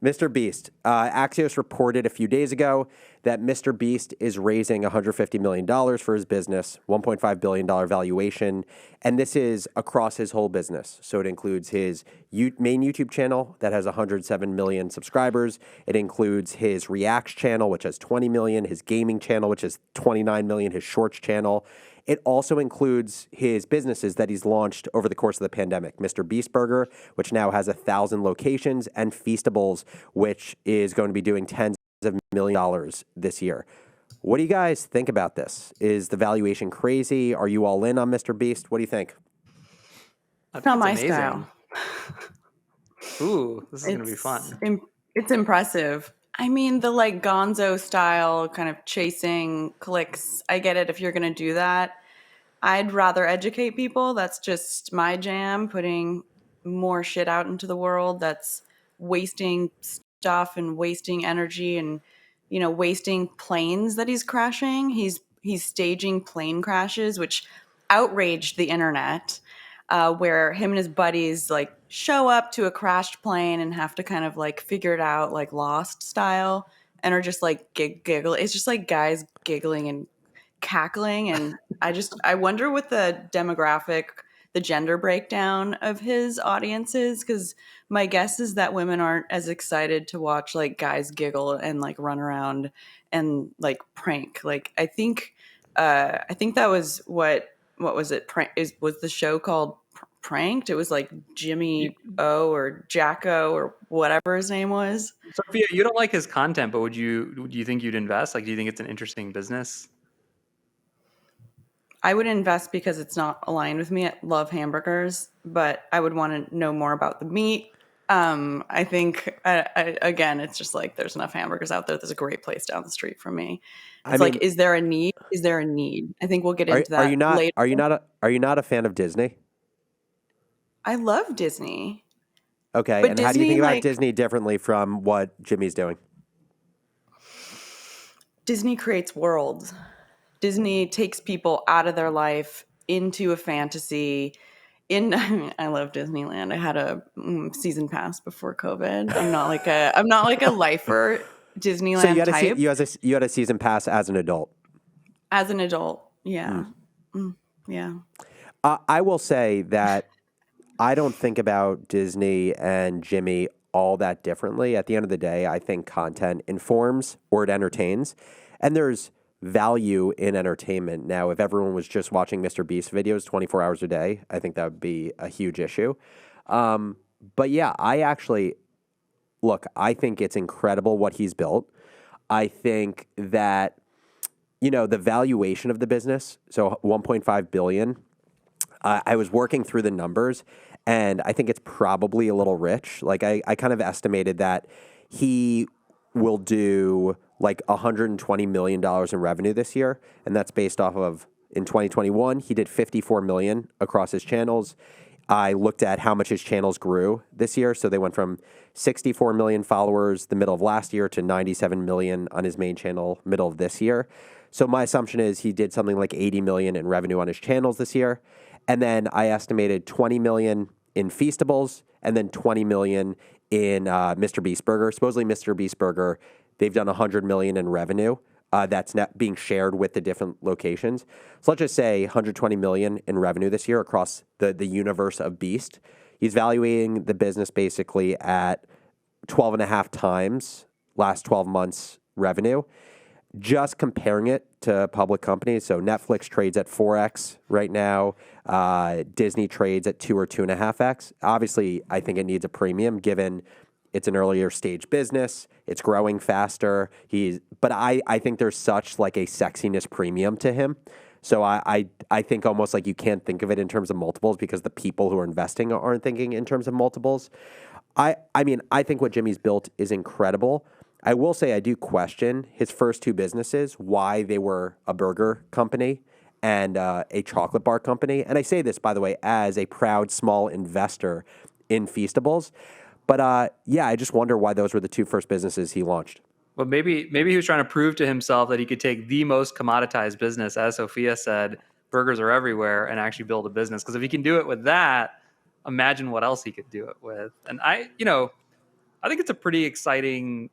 Mr. Beast. Axios reported a few days ago that Mr. Beast is raising $150 million for his business, $1.5 billion valuation. And this is across his whole business. So it includes his main YouTube channel that has 107 million subscribers. It includes his Reacts channel, which has 20 million, his gaming channel, which has 29 million, his Shorts channel. It also includes his businesses that he's launched over the course of the pandemic. Mr.Beast Burger, which now has 1,000 locations, and Feastables, which is going to be doing tens of millions of dollars this year. What do you guys think about this? Is the valuation crazy? Are you all in on Mr. Beast? What do you think? It's not my style. Ooh, this is going to be fun. It's impressive. I mean, the like gonzo style kind of chasing clicks. I get it if you're going to do that. I'd rather educate people. That's just my jam, putting more shit out into the world that's wasting stuff and wasting energy and, you know, wasting planes that he's crashing. He's staging plane crashes, which outraged the internet, where him and his buddies like show up to a crashed plane and have to kind of like figure it out like Lost style and are just like giggle. It's just like guys giggling and cackling. And I wonder what the demographic, the gender breakdown of his audience is, because my guess is that women aren't as excited to watch like guys giggle and like run around and like prank. Like I think that was what was it? Was the show called Pranked? It was like Jimmy O or Jacko or whatever his name was. Sophia, you don't like his content, but do you think you'd invest? Like, do you think it's an interesting business? I would invest because it's not aligned with me. I love hamburgers, but I would want to know more about the meat. I think, again, it's just like there's enough hamburgers out there. There's a great place down the street from me. It's like, is there a need? Is there a need? I think we'll get into that later. Are you not a fan of Disney? I love Disney. Okay, but and Disney, how do you think about Disney differently from what Jimmy's doing? Disney creates worlds. Disney takes people out of their life into a fantasy. I love Disneyland. I had a season pass before COVID. I'm not like a lifer Disneyland so you had type. You had a season pass as an adult. As an adult, yeah, yeah. I will say that I don't think about Disney and Jimmy all that differently. At the end of the day, I think content informs or it entertains, and there's value in entertainment. Now, if everyone was just watching Mr. Beast videos 24 hours a day, I think that would be a huge issue. But yeah, I think it's incredible what he's built. I think that, you know, the valuation of the business, so $1.5 billion, I was working through the numbers, and I think it's probably a little rich. Like, I kind of estimated that he will do like $120 million in revenue this year, and that's based off of, in 2021, he did $54 million across his channels. I looked at how much his channels grew this year, so they went from 64 million followers the middle of last year to 97 million on his main channel middle of this year. So my assumption is he did something like 80 million in revenue on his channels this year, and then I estimated 20 million in Feastables, and then 20 million in Mr.Beast Burger. Supposedly Mr.Beast Burger, they've done 100 million in revenue. That's not being shared with the different locations. So let's just say 120 million in revenue this year across the universe of Beast. He's valuing the business basically at 12 and a half times last 12 months revenue. Just comparing it to public companies, so Netflix trades at 4x right now. Disney trades at 2 or 2.5x. Obviously, I think it needs a premium given it's an earlier stage business. It's growing faster. But I think there's such like a sexiness premium to him. So I think almost like you can't think of it in terms of multiples because the people who are investing aren't thinking in terms of multiples. I mean, I think what Jimmy's built is incredible. I will say I do question his first two businesses, why they were a burger company and a chocolate bar company. And I say this, by the way, as a proud small investor in Feastables. But yeah, I just wonder why those were the two first businesses he launched. Well, maybe he was trying to prove to himself that he could take the most commoditized business, as Sophia said, burgers are everywhere, and actually build a business. Because if he can do it with that, imagine what else he could do it with. And I think it's a pretty exciting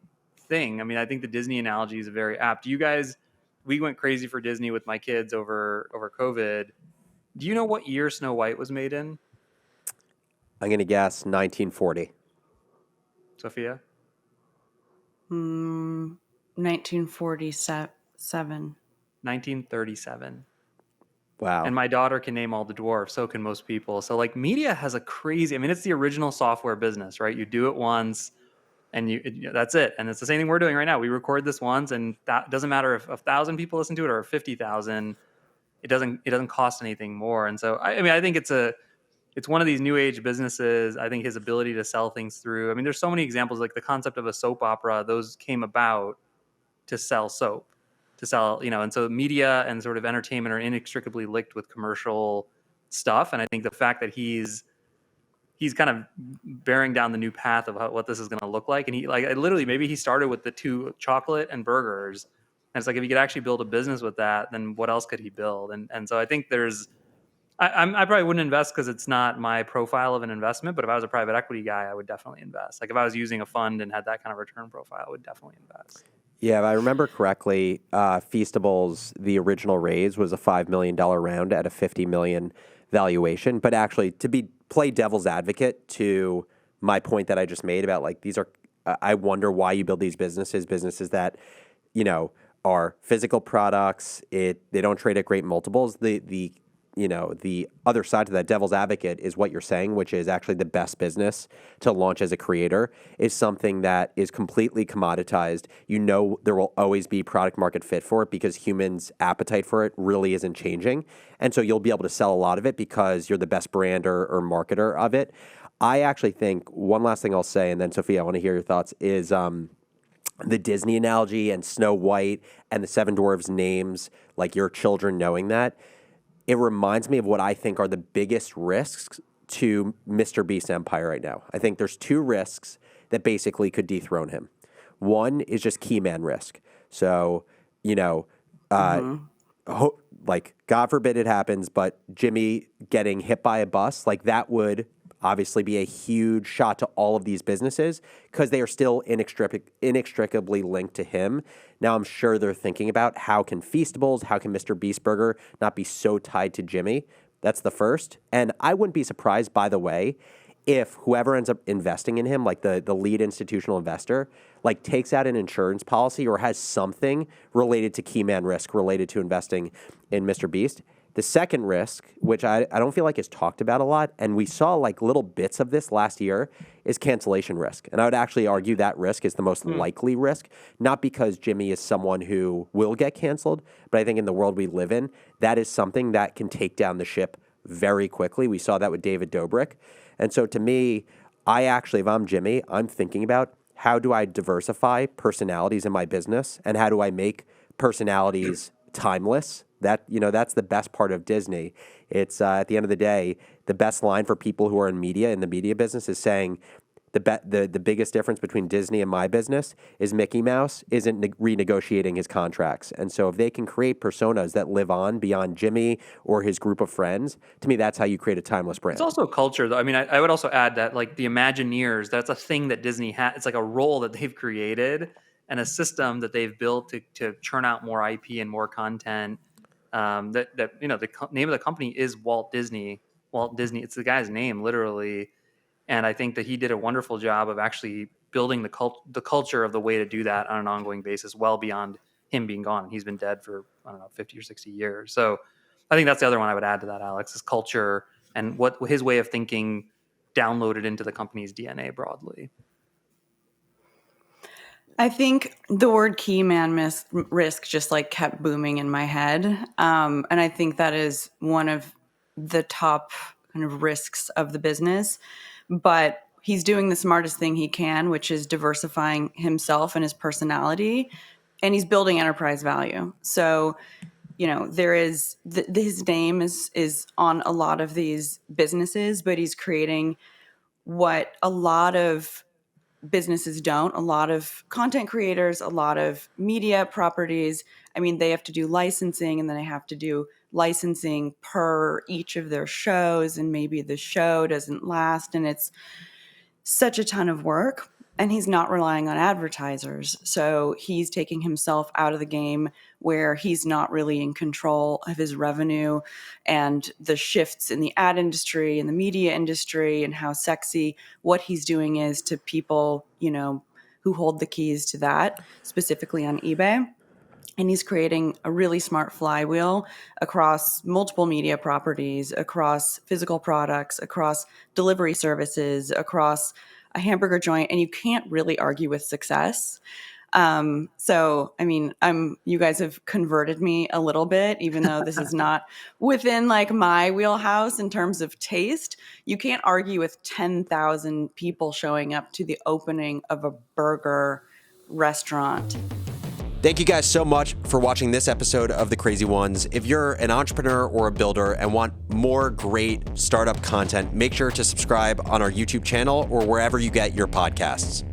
thing. I mean, I think the Disney analogy is very apt. You guys, we went crazy for Disney with my kids over COVID. Do you know what year Snow White was made in, I'm going to guess 1940. Sophia? 1947. 1937. Wow. And my daughter can name all the dwarfs, so can most people. So like media has a crazy, I mean, it's the original software business, right? You do it once and that's it. And it's the same thing we're doing right now. We record this once, and that doesn't matter if 1,000 people listen to it or 50,000. It doesn't cost anything more. And so I mean, I think it's one of these new age businesses. I think his ability to sell things through. I mean, there's so many examples, like the concept of a soap opera. Those came about to sell soap, to sell, and so media and sort of entertainment are inextricably linked with commercial stuff. And I think the fact that he's kind of bearing down the new path of what this is going to look like. And he like literally maybe he started with the two, chocolate and burgers. And it's like, if he could actually build a business with that, then what else could he build? And so I think I probably wouldn't invest because it's not my profile of an investment. But if I was a private equity guy, I would definitely invest. Like if I was using a fund and had that kind of return profile, I would definitely invest. Yeah, if I remember correctly, Feastables, the original raise was a $5 million round at a $50 million valuation. But actually, play devil's advocate to my point that I just made about like these are, I wonder why you build these businesses that, are physical products. They don't trade at great multiples. The other side to that devil's advocate is what you're saying, which is actually the best business to launch as a creator is something that is completely commoditized. There will always be product market fit for it because humans' appetite for it really isn't changing. And so you'll be able to sell a lot of it because you're the best brand or marketer of it. I actually think one last thing I'll say, and then Sophia, I want to hear your thoughts, is the Disney analogy and Snow White and the Seven Dwarfs names, like your children knowing that. It reminds me of what I think are the biggest risks to Mr.Beast empire right now. I think there's two risks that basically could dethrone him. One is just key man risk. So, like God forbid it happens, but Jimmy getting hit by a bus, like that would obviously be a huge shot to all of these businesses because they are still inextricably linked to him. Now I'm sure they're thinking about how can Feastables, how can Mr. Beast Burger not be so tied to Jimmy? That's the first. And I wouldn't be surprised, by the way, if whoever ends up investing in him, like the lead institutional investor, like takes out an insurance policy or has something related to key man risk related to investing in Mr. Beast. The second risk, which I don't feel like is talked about a lot, and we saw like little bits of this last year, is cancellation risk. And I would actually argue that risk is the most likely risk, not because Jimmy is someone who will get canceled, but I think in the world we live in, that is something that can take down the ship very quickly. We saw that with David Dobrik. And so to me, if I'm Jimmy, I'm thinking about how do I diversify personalities in my business and how do I make personalities timeless? That's the best part of Disney. It's at the end of the day, the best line for people who are in the media business is saying the biggest difference between Disney and my business is Mickey Mouse isn't renegotiating his contracts. And so if they can create personas that live on beyond Jimmy or his group of friends, to me, that's how you create a timeless brand. It's also culture, though. I mean, I would also add that, like, the Imagineers, that's a thing that Disney has. It's like a role that they've created and a system that they've built to churn out more IP and more content. The name of the company is Walt Disney. Walt Disney, it's the guy's name, literally. And I think that he did a wonderful job of actually building the culture of the way to do that on an ongoing basis, well beyond him being gone. He's been dead for, I don't know, 50 or 60 years. So I think that's the other one I would add to that, Alex, is culture and what his way of thinking downloaded into the company's DNA broadly. I think the word key man risk just like kept booming in my head. And I think that is one of the top kind of risks of the business. But he's doing the smartest thing he can, which is diversifying himself and his personality. And he's building enterprise value. So, there is his name is on a lot of these businesses, but he's creating what a lot of businesses don't. A lot of content creators, a lot of media properties. I mean, they have to do licensing and then they have to do licensing per each of their shows. And maybe the show doesn't last and it's such a ton of work. And he's not relying on advertisers. So he's taking himself out of the game where he's not really in control of his revenue and the shifts in the ad industry and the media industry and how sexy what he's doing is to people, who hold the keys to that, specifically on eBay. And he's creating a really smart flywheel across multiple media properties, across physical products, across delivery services, across a hamburger joint. And you can't really argue with success. You guys have converted me a little bit, even though this is not within like my wheelhouse in terms of taste. You can't argue with 10,000 people showing up to the opening of a burger restaurant. Thank you guys so much for watching this episode of The Crazy Ones. If you're an entrepreneur or a builder and want more great startup content, make sure to subscribe on our YouTube channel or wherever you get your podcasts.